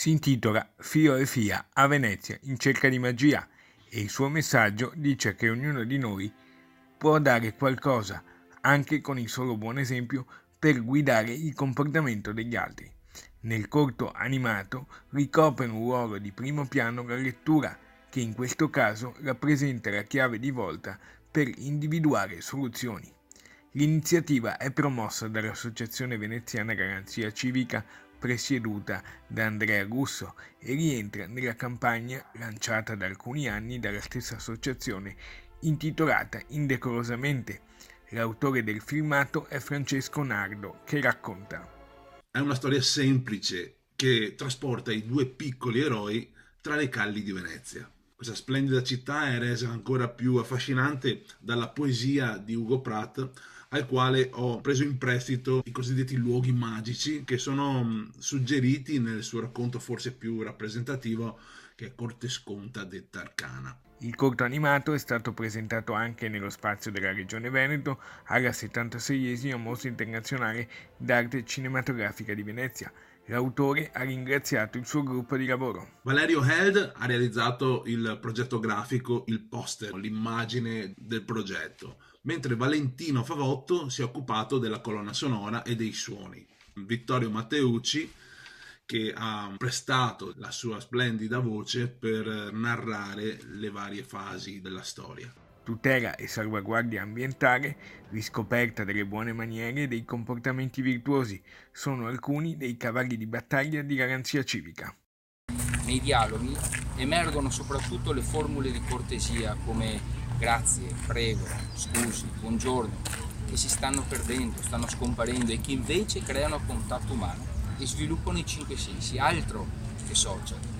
Si intitola Fio e Fia a Venezia in cerca di magia e il suo messaggio dice che ognuno di noi può dare qualcosa, anche con il solo buon esempio, per guidare il comportamento degli altri. Nel corto animato ricopre un ruolo di primo piano la lettura, che in questo caso rappresenta la chiave di volta per individuare soluzioni. L'iniziativa è promossa dall'Associazione Veneziana Garanzia Civica presieduta da Andrea Russo e rientra nella campagna lanciata da alcuni anni dalla stessa associazione intitolata Indecorosamente. L'autore del filmato è Francesco Nardo, che racconta. È una storia semplice che trasporta i due piccoli eroi tra le calli di Venezia. Questa splendida città è resa ancora più affascinante dalla poesia di Ugo Pratt, al quale ho preso in prestito i cosiddetti luoghi magici che sono suggeriti nel suo racconto forse più rappresentativo, che è Corte Sconta detta Arcana. Il corto animato è stato presentato anche nello spazio della Regione Veneto alla 76esima Mostra Internazionale d'Arte Cinematografica di Venezia. L'autore ha ringraziato il suo gruppo di lavoro. Valerio Held ha realizzato il progetto grafico, il poster, l'immagine del progetto, mentre Valentino Favotto si è occupato della colonna sonora e dei suoni. Vittorio Matteucci, che ha prestato la sua splendida voce per narrare le varie fasi della storia. Tutela e salvaguardia ambientale, riscoperta delle buone maniere e dei comportamenti virtuosi sono alcuni dei cavalli di battaglia di Garanzia Civica. Nei dialoghi emergono soprattutto le formule di cortesia come grazie, prego, scusi, buongiorno, che si stanno perdendo, stanno scomparendo e che invece creano contatto umano e sviluppano i cinque sensi, altro che social.